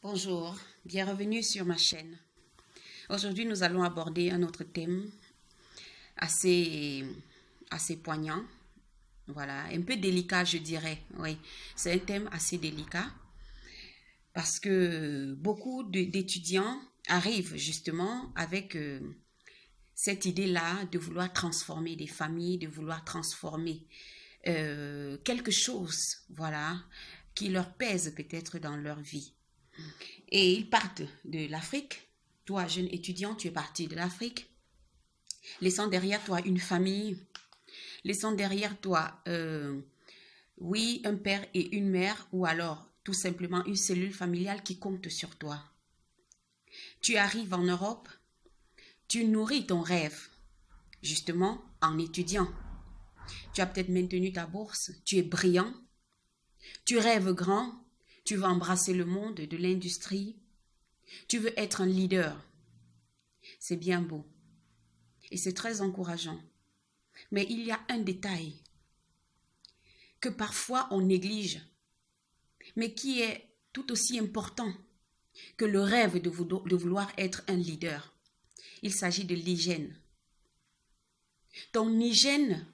Bonjour, bienvenue sur ma chaîne. Aujourd'hui, nous allons aborder un autre thème assez poignant. Voilà, un peu délicat, je dirais. Oui, c'est un thème assez délicat parce que beaucoup d'étudiants arrivent justement avec cette idée-là de vouloir transformer des familles, de vouloir transformer quelque chose, voilà, qui leur pèse peut-être dans leur vie. Et ils partent de l'Afrique. Toi, jeune étudiant, tu es parti de l'Afrique, laissant derrière toi une famille, laissant derrière toi, oui, un père et une mère, ou alors tout simplement une cellule familiale qui compte sur toi. Tu arrives en Europe, tu nourris ton rêve, justement en étudiant. Tu as peut-être maintenu ta bourse, tu es brillant, tu rêves grand, tu veux embrasser le monde de l'industrie, tu veux être un leader. C'est bien beau et c'est très encourageant. Mais il y a un détail que parfois on néglige, mais qui est tout aussi important que le rêve de vouloir être un leader. Il s'agit de l'hygiène. Ton hygiène,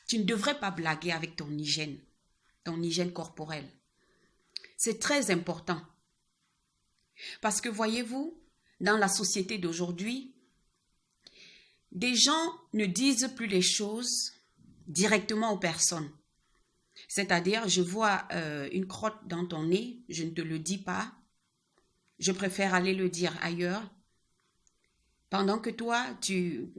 tu ne devrais pas blaguer avec ton hygiène corporelle. C'est très important. Parce que voyez-vous, dans la société d'aujourd'hui, des gens ne disent plus les choses directement aux personnes. C'est-à-dire, je vois une crotte dans ton nez, je ne te le dis pas, je préfère aller le dire ailleurs. Pendant que toi, tu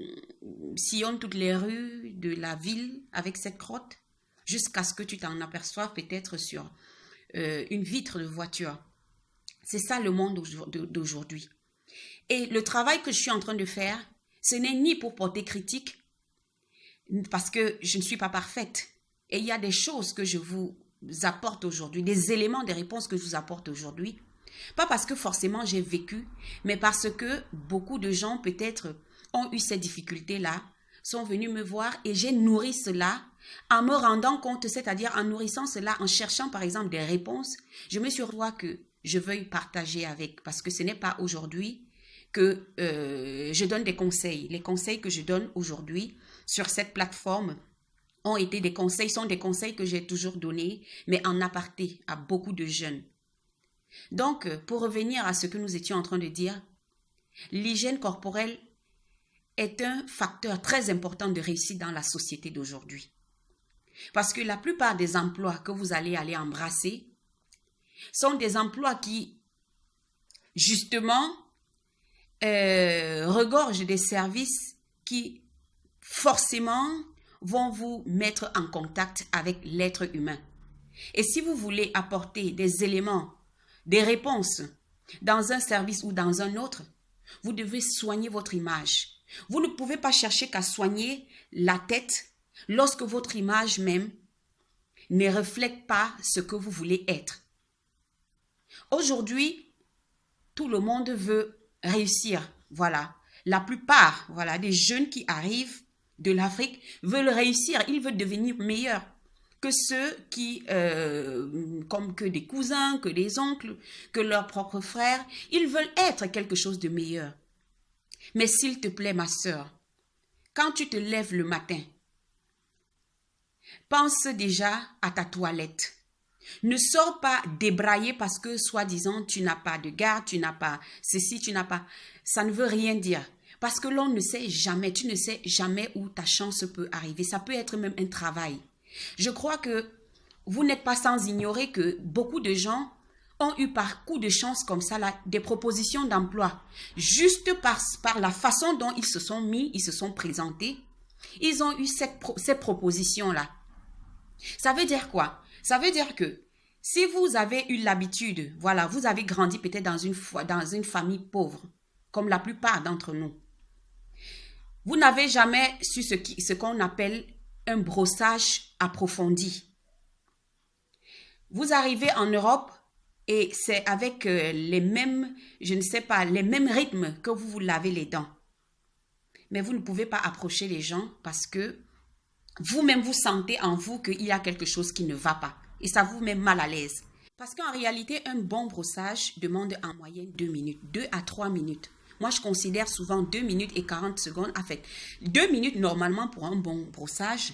sillonnes toutes les rues de la ville avec cette crotte, jusqu'à ce que tu t'en aperçoives peut-être sur une vitre de voiture. C'est ça le monde d'aujourd'hui. Et le travail que je suis en train de faire, ce n'est ni pour porter critique, parce que je ne suis pas parfaite. Et il y a des choses que je vous apporte aujourd'hui, des éléments, des réponses que je vous apporte aujourd'hui. Pas parce que forcément j'ai vécu, mais parce que beaucoup de gens peut-être ont eu ces difficultés-là, sont venus me voir et j'ai nourri cela en me rendant compte, c'est-à-dire en nourrissant cela, en cherchant par exemple des réponses. Je me suis rendu que je veuille partager avec, parce que ce n'est pas aujourd'hui que je donne des conseils. Les conseils que je donne aujourd'hui sur cette plateforme ont été des conseils, sont des conseils que j'ai toujours donnés, mais en aparté à beaucoup de jeunes. Donc, pour revenir à ce que nous étions en train de dire, l'hygiène corporelle est un facteur très important de réussite dans la société d'aujourd'hui. Parce que la plupart des emplois que vous allez embrasser sont des emplois qui, justement, regorgent des services qui, forcément, vont vous mettre en contact avec l'être humain. Et si vous voulez apporter des éléments, des réponses dans un service ou dans un autre, vous devez soigner votre image. Vous ne pouvez pas chercher qu'à soigner la tête lorsque votre image même ne reflète pas ce que vous voulez être. Aujourd'hui, tout le monde veut réussir. Voilà. La plupart, voilà, des jeunes qui arrivent de l'Afrique veulent réussir. Ils veulent devenir meilleurs que ceux qui, comme que des cousins, que des oncles, que leurs propres frères. Ils veulent être quelque chose de meilleur. Mais s'il te plaît, ma sœur, quand tu te lèves le matin, pense déjà à ta toilette. Ne sors pas débraillé parce que, soi-disant, tu n'as pas de garde, tu n'as pas ceci, tu n'as pas... Ça ne veut rien dire. Parce que l'on ne sait jamais, tu ne sais jamais où ta chance peut arriver. Ça peut être même un travail. Je crois que vous n'êtes pas sans ignorer que beaucoup de gens ont eu par coup de chance comme ça là, des propositions d'emploi. Juste par la façon dont ils se sont mis, ils se sont présentés, ils ont eu ces propositions-là. Ça veut dire quoi? Ça veut dire que si vous avez eu l'habitude, voilà, vous avez grandi peut-être dans une famille pauvre, comme la plupart d'entre nous, vous n'avez jamais su ce qu'on appelle un brossage approfondi. Vous arrivez en Europe et c'est avec les mêmes, je ne sais pas, les mêmes rythmes que vous vous lavez les dents. Mais vous ne pouvez pas approcher les gens parce que vous-même vous sentez en vous qu'il y a quelque chose qui ne va pas. Et ça vous met mal à l'aise. Parce qu'en réalité, un bon brossage demande en moyenne 2 minutes, 2 à 3 minutes. Moi, je considère souvent 2 minutes et 40 secondes. En fait, 2 minutes normalement pour un bon brossage.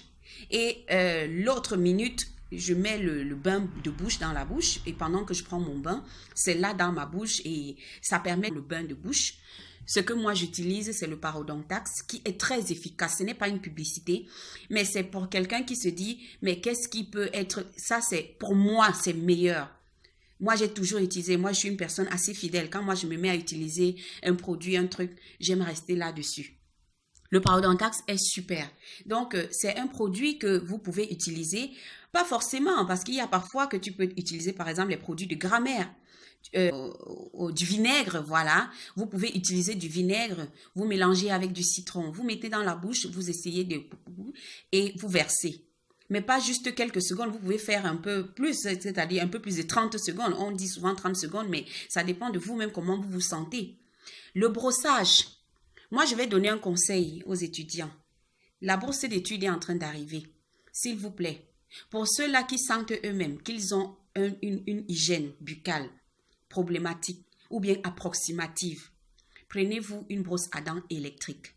Et l'autre minute, je mets le bain de bouche dans la bouche. Et pendant que je prends mon bain, c'est là dans ma bouche et ça permet le bain de bouche. Ce que moi j'utilise, c'est le parodontax qui est très efficace. Ce n'est pas une publicité, mais c'est pour quelqu'un qui se dit, mais qu'est-ce qui peut être... Ça, c'est pour moi, c'est meilleur. Moi, j'ai toujours utilisé, moi, je suis une personne assez fidèle. Quand moi, je me mets à utiliser un produit, un truc, j'aime rester là-dessus. Le parodontax est super. Donc, c'est un produit que vous pouvez utiliser, pas forcément, parce qu'il y a parfois que tu peux utiliser, par exemple, les produits de grammaire. Du vinaigre, voilà. Vous pouvez utiliser du vinaigre, vous mélangez avec du citron, vous mettez dans la bouche, vous essayez de... et vous versez. Mais pas juste quelques secondes, vous pouvez faire un peu plus, c'est-à-dire un peu plus de 30 secondes. On dit souvent 30 secondes, mais ça dépend de vous-même comment vous vous sentez. Le brossage. Moi, je vais donner un conseil aux étudiants. La bourse d'études est en train d'arriver. S'il vous plaît, pour ceux-là qui sentent eux-mêmes qu'ils ont une hygiène buccale problématique ou bien approximative, prenez-vous une brosse à dents électrique.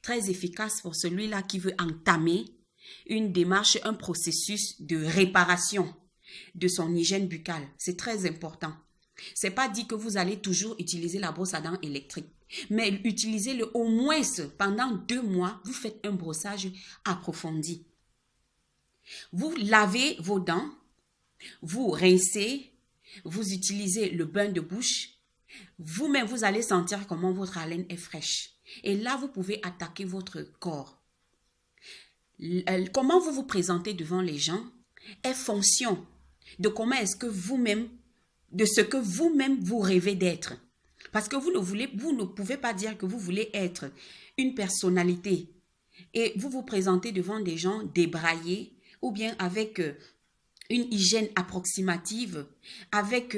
Très efficace pour celui-là qui veut entamer une démarche, un processus de réparation de son hygiène buccale. C'est très important. C'est pas dit que vous allez toujours utiliser la brosse à dents électrique, mais utilisez-le au moins pendant 2 mois. Vous faites un brossage approfondi. Vous lavez vos dents, vous rincez, vous utilisez le bain de bouche. Vous-même, vous allez sentir comment votre haleine est fraîche. Et là, vous pouvez attaquer votre corps. Comment vous vous présentez devant les gens est fonction de comment est-ce que vous-même, de ce que vous-même vous rêvez d'être. Parce que vous ne pouvez pas dire que vous voulez être une personnalité et vous vous présentez devant des gens débraillés ou bien avec une hygiène approximative, avec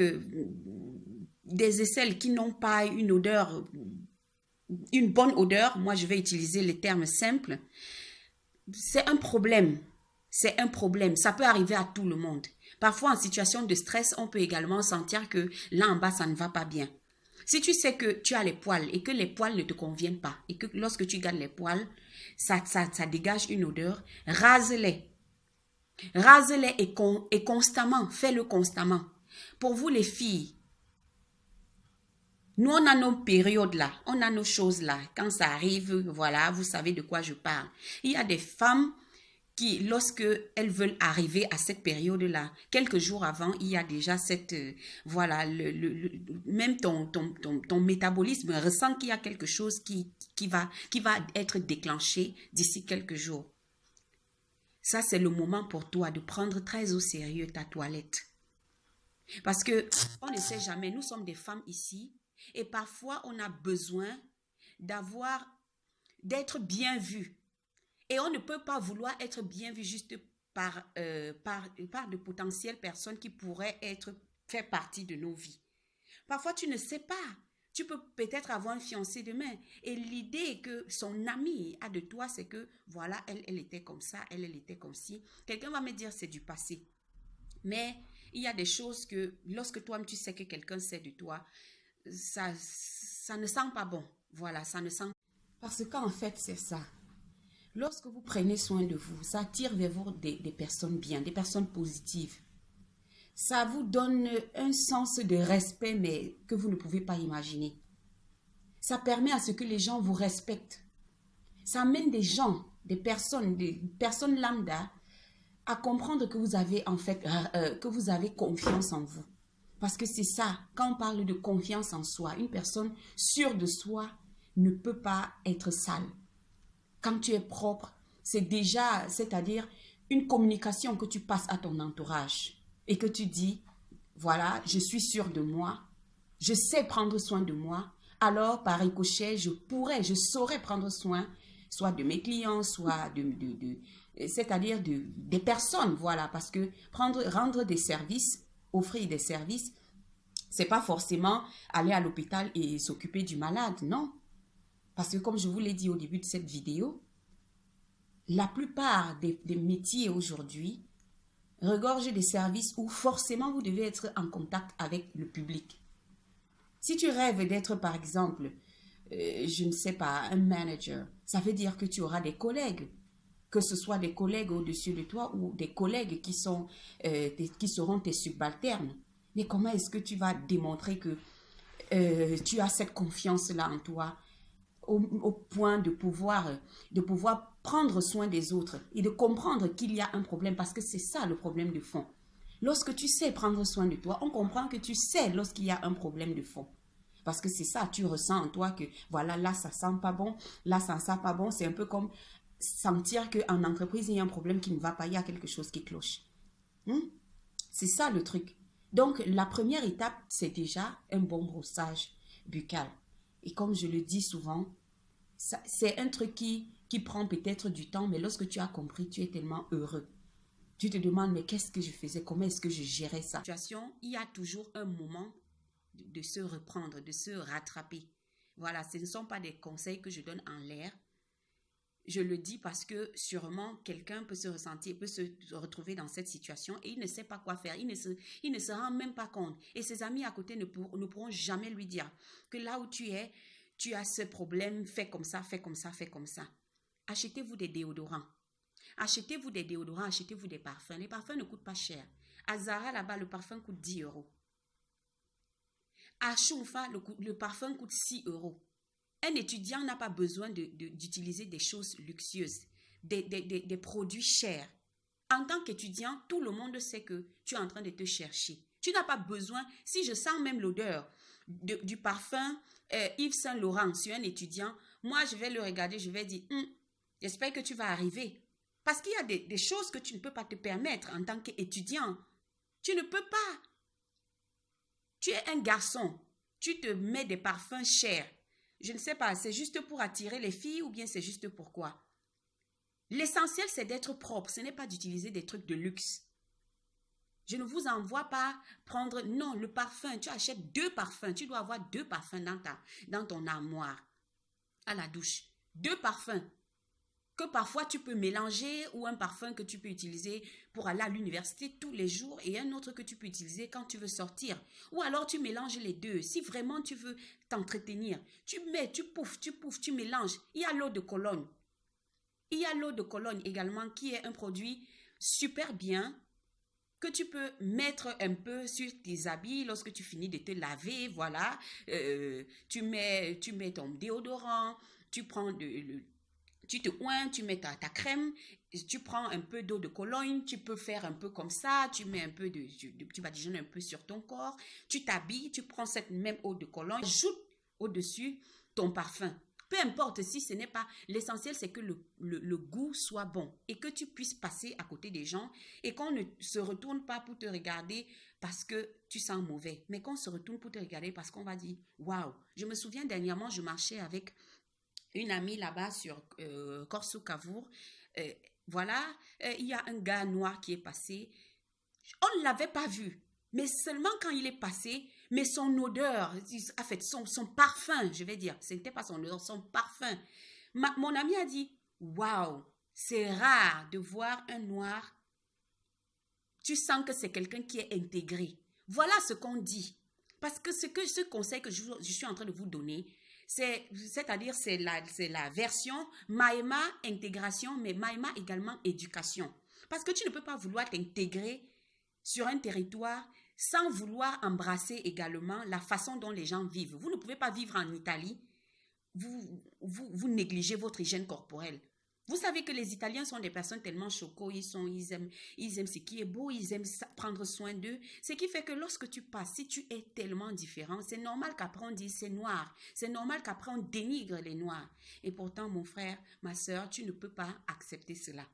des aisselles qui n'ont pas une odeur, une bonne odeur. Moi, je vais utiliser les termes simples. C'est un problème. C'est un problème. Ça peut arriver à tout le monde. Parfois, en situation de stress, on peut également sentir que là en bas, ça ne va pas bien. Si tu sais que tu as les poils et que les poils ne te conviennent pas et que lorsque tu gardes les poils, ça dégage une odeur, rase-les. Rase-les et constamment, fais-le constamment. Pour vous les filles, nous on a nos périodes là, on a nos choses là. Quand ça arrive, voilà, vous savez de quoi je parle. Il y a des femmes qui, lorsque elles veulent arriver à cette période-là, quelques jours avant, il y a déjà cette, voilà, même ton métabolisme ressent qu'il y a quelque chose qui va être déclenché d'ici quelques jours. Ça, c'est le moment pour toi de prendre très au sérieux ta toilette. Parce que on ne sait jamais, nous sommes des femmes ici et parfois on a besoin d'être bien vues. Et on ne peut pas vouloir être bien vu juste par de potentielles personnes qui pourraient faire partie de nos vies. Parfois, tu ne sais pas. Tu peux peut-être avoir un fiancé demain. Et l'idée que son ami a de toi, c'est que, voilà, elle était comme ça, elle était comme ci. Quelqu'un va me dire, c'est du passé. Mais il y a des choses que, lorsque toi-même, tu sais que quelqu'un sait de toi, ça ne sent pas bon. Voilà, ça ne sent pas. Parce qu'en fait, c'est ça. Lorsque vous prenez soin de vous, ça attire vers vous des personnes bien, des personnes positives. Ça vous donne un sens de respect, mais que vous ne pouvez pas imaginer. Ça permet à ce que les gens vous respectent. Ça amène des gens, des personnes lambda, à comprendre que vous avez en fait, que vous avez confiance en vous. Parce que c'est ça, quand on parle de confiance en soi, une personne sûre de soi ne peut pas être sale. Quand tu es propre, c'est déjà, c'est-à-dire une communication que tu passes à ton entourage et que tu dis, voilà, je suis sûre de moi, je sais prendre soin de moi, alors par ricochet, je saurais prendre soin, soit de mes clients, soit c'est-à-dire des personnes, voilà, parce que rendre des services, offrir des services, c'est pas forcément aller à l'hôpital et s'occuper du malade, non. Parce que comme je vous l'ai dit au début de cette vidéo, la plupart des métiers aujourd'hui regorge des services où forcément vous devez être en contact avec le public. Si tu rêves d'être, par exemple, je ne sais pas, un manager, ça veut dire que tu auras des collègues, que ce soit des collègues au-dessus de toi ou des collègues qui seront tes subalternes. Mais comment est-ce que tu vas démontrer que tu as cette confiance-là en toi au point de pouvoir prendre soin des autres et de comprendre qu'il y a un problème, parce que c'est ça le problème de fond. Lorsque tu sais prendre soin de toi, on comprend que tu sais lorsqu'il y a un problème de fond. Parce que c'est ça, tu ressens en toi que voilà, là ça sent pas bon, là ça sent pas bon. C'est un peu comme sentir qu'en entreprise il y a un problème qui ne va pas, il y a quelque chose qui cloche. C'est ça le truc. Donc la première étape, c'est déjà un bon brossage buccal. Et comme je le dis souvent, c'est un truc qui prend peut-être du temps, mais lorsque tu as compris, tu es tellement heureux. Tu te demandes, mais qu'est-ce que je faisais? Comment est-ce que je gérais ça? Il y a toujours un moment de se reprendre, de se rattraper. Voilà, ce ne sont pas des conseils que je donne en l'air. Je le dis parce que sûrement quelqu'un peut se ressentir, peut se retrouver dans cette situation et il ne sait pas quoi faire. Il ne se rend même pas compte. Et ses amis à côté ne pourront jamais lui dire que là où tu es, tu as ce problème, fais comme ça, fais comme ça, fais comme ça. Achetez-vous des déodorants. Achetez-vous des déodorants, achetez-vous des parfums. Les parfums ne coûtent pas cher. À Zara, là-bas, le parfum coûte 10 euros. À Choufa, le parfum coûte 6 euros. Un étudiant n'a pas besoin d'utiliser des choses luxueuses, des produits chers. En tant qu'étudiant, tout le monde sait que tu es en train de te chercher. Tu n'as pas besoin, si je sens même l'odeur du parfum Yves Saint Laurent sur un étudiant, moi je vais le regarder, je vais dire, j'espère que tu vas arriver. Parce qu'il y a des choses que tu ne peux pas te permettre en tant qu'étudiant. Tu ne peux pas. Tu es un garçon, tu te mets des parfums chers. Je ne sais pas, c'est juste pour attirer les filles ou bien c'est juste pourquoi? L'essentiel, c'est d'être propre. Ce n'est pas d'utiliser des trucs de luxe. Je ne vous envoie pas prendre... Non, le parfum, tu achètes 2 parfums. Tu dois avoir 2 parfums dans ton armoire à la douche. 2 parfums que parfois tu peux mélanger, ou un parfum que tu peux utiliser pour aller à l'université tous les jours et un autre que tu peux utiliser quand tu veux sortir. Ou alors tu mélanges les deux. Si vraiment tu veux t'entretenir, tu mets, tu pouffes, tu mélanges. Il y a l'eau de Cologne. Il y a l'eau de Cologne également qui est un produit super bien que tu peux mettre un peu sur tes habits lorsque tu finis de te laver, voilà. Tu mets ton déodorant, tu prends tu te oins, tu mets ta crème, tu prends un peu d'eau de Cologne, tu peux faire un peu comme ça, tu mets un peu tu badigeonnes un peu sur ton corps, tu t'habilles, tu prends cette même eau de Cologne, ajoute au-dessus ton parfum. Peu importe si ce n'est pas, l'essentiel c'est que le goût soit bon et que tu puisses passer à côté des gens et qu'on ne se retourne pas pour te regarder parce que tu sens mauvais, mais qu'on se retourne pour te regarder parce qu'on va dire, waouh. Je me souviens dernièrement, je marchais avec une amie là-bas sur Corso Cavour. Voilà, il y a un gars noir qui est passé. On ne l'avait pas vu, mais seulement quand il est passé, mais son odeur, en fait, son parfum, je vais dire, ce n'était pas son odeur, son parfum. Mon ami a dit, waouh, c'est rare de voir un noir. Tu sens que c'est quelqu'un qui est intégré. Voilà ce qu'on dit. Parce que ce conseil que je suis en train de vous donner, c'est-à-dire c'est la version Maïma intégration, mais Maïma également éducation. Parce que tu ne peux pas vouloir t'intégrer sur un territoire sans vouloir embrasser également la façon dont les gens vivent. Vous ne pouvez pas vivre en Italie, vous négligez votre hygiène corporelle. Vous savez que les Italiens sont des personnes tellement choco, ils aiment ce qui est beau, ils aiment prendre soin d'eux. Ce qui fait que lorsque tu passes, si tu es tellement différent, c'est normal qu'après on dise c'est noir. C'est normal qu'après on dénigre les noirs. Et pourtant, mon frère, ma soeur, tu ne peux pas accepter cela.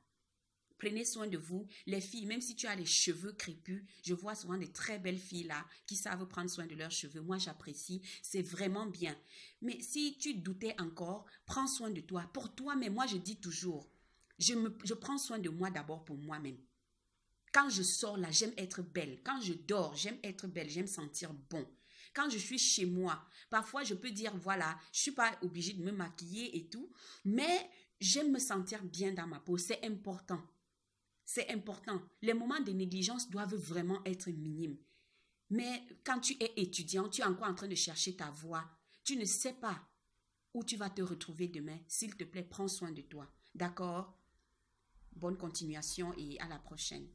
Prenez soin de vous. Les filles, même si tu as les cheveux crépus, je vois souvent des très belles filles là qui savent prendre soin de leurs cheveux. Moi, j'apprécie. C'est vraiment bien. Mais si tu doutais encore, prends soin de toi. Pour toi, mais moi, je dis toujours, je prends soin de moi d'abord pour moi-même. Quand je sors là, j'aime être belle. Quand je dors, j'aime être belle. J'aime sentir bon. Quand je suis chez moi, parfois, je peux dire, voilà, je ne suis pas obligée de me maquiller et tout, mais j'aime me sentir bien dans ma peau. C'est important. C'est important. Les moments de négligence doivent vraiment être minimes. Mais quand tu es étudiant, tu es encore en train de chercher ta voie. Tu ne sais pas où tu vas te retrouver demain. S'il te plaît, prends soin de toi. D'accord? Bonne continuation et à la prochaine.